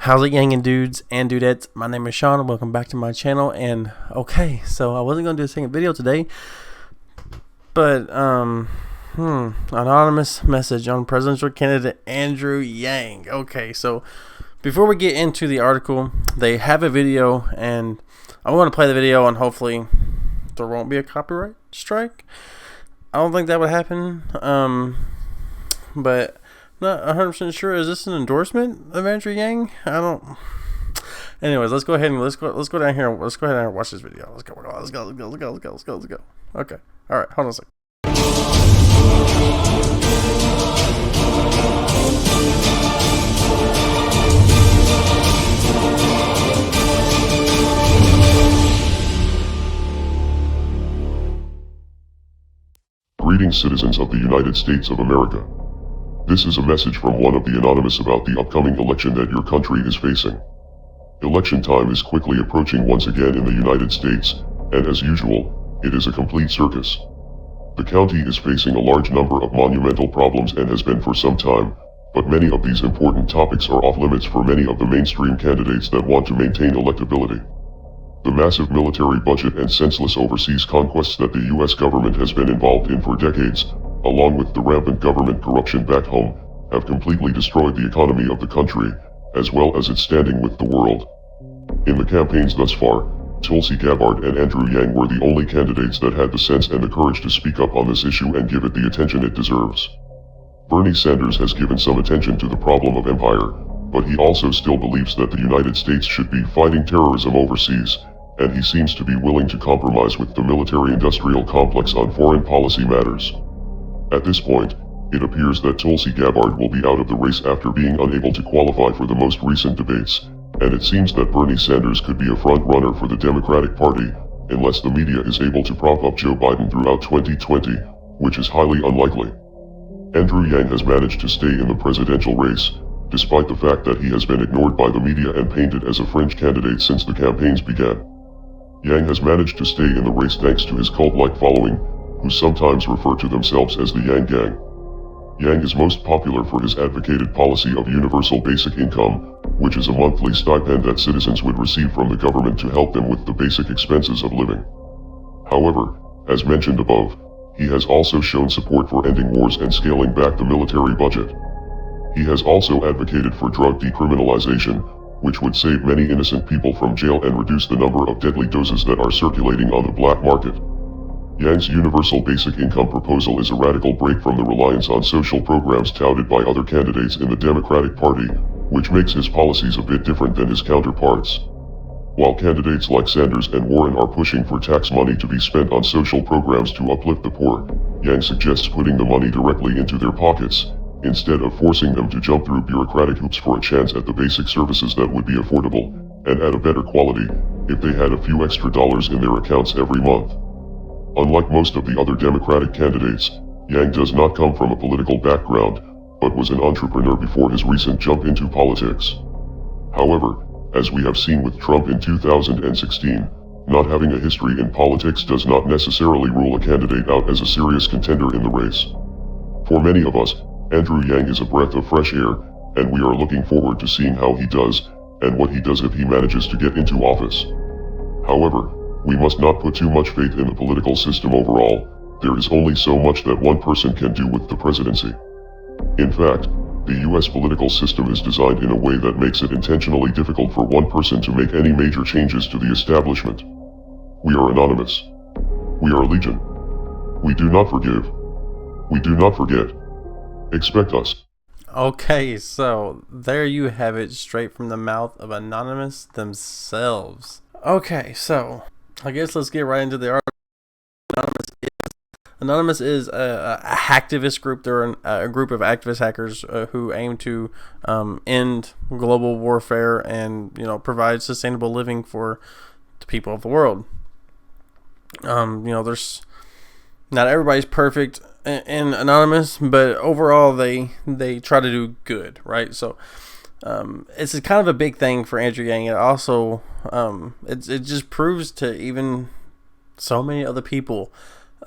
How's it gangin' dudes and dudettes? My name is Sean and welcome back to my channel. And okay, so I wasn't gonna do a second video today, but anonymous message on presidential candidate Andrew Yang. Okay, so before we get into the article, they have a video and I want to play the video and hopefully there won't be a copyright strike. I don't think that would happen. But not 100% sure. Is this an endorsement of Andrew Yang? I don't. Anyways, let's go ahead and let's go down here. Let's go ahead and watch this video. Let's go. Okay. All right. Hold on a second. Greetings, citizens of the United States of America. This is a message from one of the anonymous about the upcoming election that your country is facing. Election time is quickly approaching once again in the United States, and as usual, it is a complete circus. The county is facing a large number of monumental problems and has been for some time, but many of these important topics are off limits for many of the mainstream candidates that want to maintain electability. The massive military budget and senseless overseas conquests that the US government has been involved in for decades, along with the rampant government corruption back home, have completely destroyed the economy of the country, as well as its standing with the world. In the campaigns thus far, Tulsi Gabbard and Andrew Yang were the only candidates that had the sense and the courage to speak up on this issue and give it the attention it deserves. Bernie Sanders has given some attention to the problem of empire, but he also still believes that the United States should be fighting terrorism overseas, and he seems to be willing to compromise with the military-industrial complex on foreign policy matters. At this point, it appears that Tulsi Gabbard will be out of the race after being unable to qualify for the most recent debates, and it seems that Bernie Sanders could be a front-runner for the Democratic Party, unless the media is able to prop up Joe Biden throughout 2020, which is highly unlikely. Andrew Yang has managed to stay in the presidential race, despite the fact that he has been ignored by the media and painted as a fringe candidate since the campaigns began. Yang has managed to stay in the race thanks to his cult-like following, who sometimes refer to themselves as the Yang Gang. Yang is most popular for his advocated policy of universal basic income, which is a monthly stipend that citizens would receive from the government to help them with the basic expenses of living. However, as mentioned above, he has also shown support for ending wars and scaling back the military budget. He has also advocated for drug decriminalization, which would save many innocent people from jail and reduce the number of deadly doses that are circulating on the black market. Yang's universal basic income proposal is a radical break from the reliance on social programs touted by other candidates in the Democratic Party, which makes his policies a bit different than his counterparts. While candidates like Sanders and Warren are pushing for tax money to be spent on social programs to uplift the poor, Yang suggests putting the money directly into their pockets, instead of forcing them to jump through bureaucratic hoops for a chance at the basic services that would be affordable, and at a better quality, if they had a few extra dollars in their accounts every month. Unlike most of the other Democratic candidates, Yang does not come from a political background, but was an entrepreneur before his recent jump into politics. However, as we have seen with Trump in 2016, not having a history in politics does not necessarily rule a candidate out as a serious contender in the race. For many of us, Andrew Yang is a breath of fresh air, and we are looking forward to seeing how he does, and what he does if he manages to get into office. However, we must not put too much faith in the political system overall. There is only so much that one person can do with the presidency. In fact, the US political system is designed in a way that makes it intentionally difficult for one person to make any major changes to the establishment. We are anonymous. We are legion. We do not forgive. We do not forget. Expect us. Okay, so there you have it, straight from the mouth of Anonymous themselves. Okay, so I guess let's get right into the article. Anonymous is a hacktivist group. They're a group of activist hackers who aim to end global warfare and provide sustainable living for the people of the world. There's not everybody's perfect in Anonymous, but overall they try to do good, right? So it's kind of a big thing for Andrew Yang. It also it just proves to even so many other people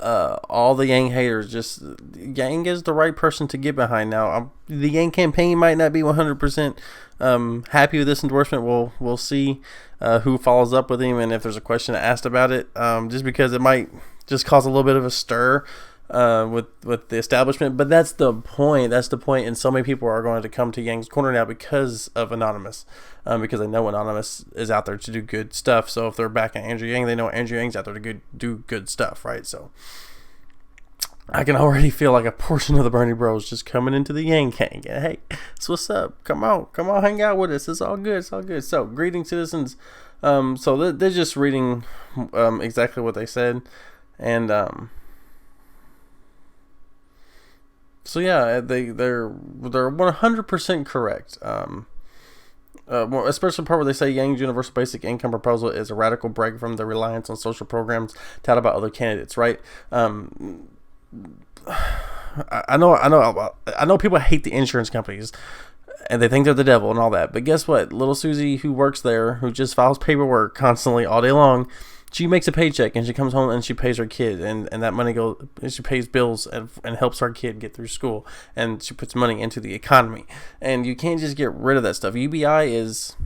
all the Yang haters. Just Yang is the right person to get behind. Now, the Yang campaign might not be 100% happy with this endorsement. We'll see who follows up with him and if there's a question asked about it. Just because it might just cause a little bit of a stir with the establishment. But that's the point. That's the point. And so many people are going to come to Yang's corner now because of Anonymous. Because they know Anonymous is out there to do good stuff. So if they're backing Andrew Yang, they know Andrew Yang's out there to do good stuff, right? So I can already feel like a portion of the Bernie Bros just coming into the Yang gang. Hey, so what's up? Come on, hang out with us. It's all good. So, greetings, citizens. So they're just reading exactly what they said, and so yeah, they're 100% correct. Especially the part where they say Yang's universal basic income proposal is a radical break from the reliance on social programs touted by other candidates, right? I know people hate the insurance companies and they think they're the devil and all that, but guess what? Little Susie, who works there, who just files paperwork constantly all day long, she makes a paycheck and she comes home and she pays her kid, and that money goes, she pays bills and helps our kid get through school, and she puts money into the economy. And you can't just get rid of that stuff. UBI is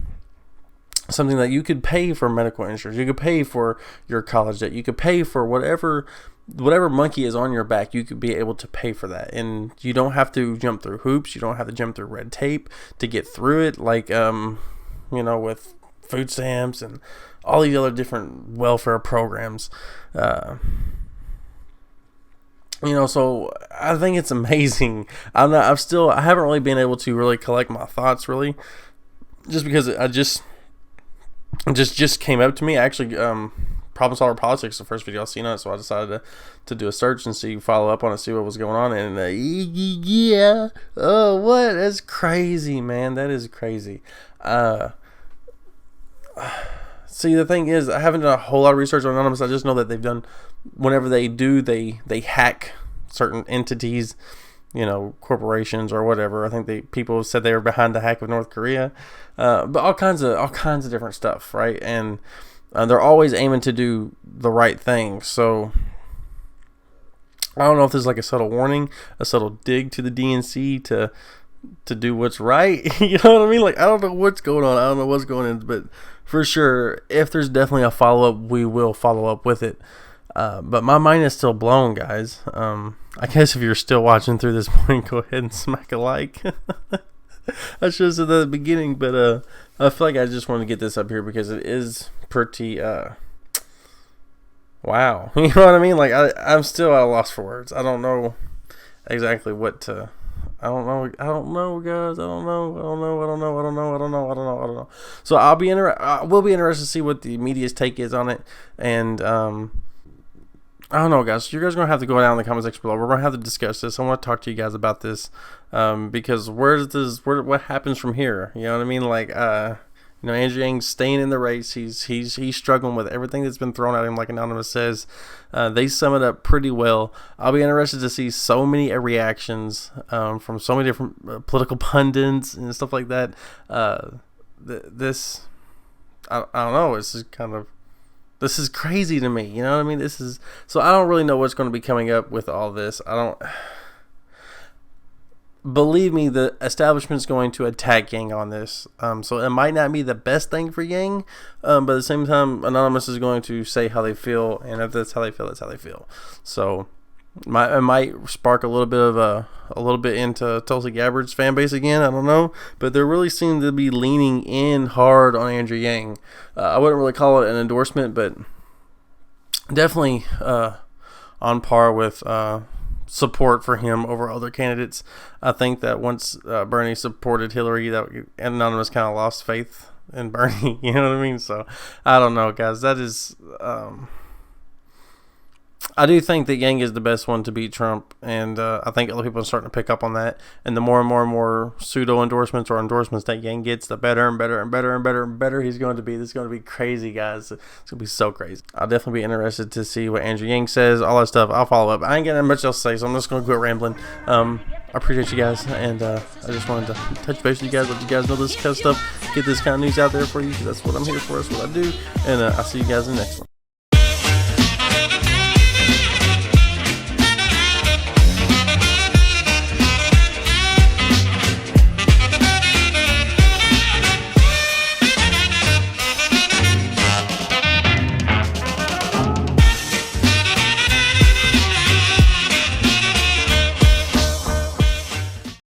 something that you could pay for medical insurance, you could pay for your college debt, you could pay for whatever monkey is on your back, you could be able to pay for that. And you don't have to jump through hoops, you don't have to jump through red tape to get through it, like with food stamps and all these other different welfare programs. So I think it's amazing. I haven't really been able to really collect my thoughts, really, just because I just came up to me. Actually, Problem Solver Politics, the first video I've seen on it, so I decided to do a search and follow up on it, see what was going on. And what? That's crazy, man. That is crazy. See, the thing is, I haven't done a whole lot of research on Anonymous. I just know that they've done, whenever they do, they hack certain entities, corporations or whatever. I think people said they were behind the hack of North Korea, but all kinds of different stuff, right? And they're always aiming to do the right thing. So I don't know if there's like a subtle warning, a subtle dig to the DNC to do what's right. You know what I mean? Like, I don't know what's going on. I don't know what's going on, but for sure, if there's definitely a follow-up, we will follow up with it. But my mind is still blown, guys. I guess if you're still watching through this point, go ahead and smack a like. I should have said that at the beginning, but I feel like I just wanted to get this up here because it is pretty wow. You know what I mean? Like, I'm still at a loss for words. I don't know exactly what to... I don't know, guys. I don't know. So I will be interested to see what the media's take is on it. And I don't know, guys. You guys are gonna have to go down in the comment section below. We're gonna have to discuss this. I want to talk to you guys about this, because what happens from here? You know what I mean? Like, Andrew Yang's staying in the race. He's struggling with everything that's been thrown at him, like Anonymous says. They sum it up pretty well. I'll be interested to see so many reactions from so many different political pundits and stuff like that. I don't know. This is crazy to me. You know what I mean? So I don't really know what's going to be coming up with all this. Believe me, the establishment's going to attack Yang on this. So it might not be the best thing for Yang, but at the same time, Anonymous is going to say how they feel, and if that's how they feel, that's how they feel. So it might spark a little bit into Tulsi Gabbard's fan base again. I don't know, but they really seem to be leaning in hard on Andrew Yang. I wouldn't really call it an endorsement, but definitely on par with support for him over other candidates. I think that once Bernie supported Hillary, that Anonymous kind of lost faith in Bernie. You know what I mean? So I don't know, guys. That is I do think that Yang is the best one to beat Trump, and I think other people are starting to pick up on that. And the more and more pseudo endorsements or endorsements that Yang gets, the better and better he's going to be. This is going to be crazy, guys. It's going to be so crazy. I'll definitely be interested to see what Andrew Yang says, all that stuff. I'll follow up. I ain't got much else to say, so I'm just going to quit rambling. I appreciate you guys, and I just wanted to touch base with you guys, let you guys know this kind of stuff, get this kind of news out there for you, because that's what I'm here for, that's what I do. And I'll see you guys in the next one.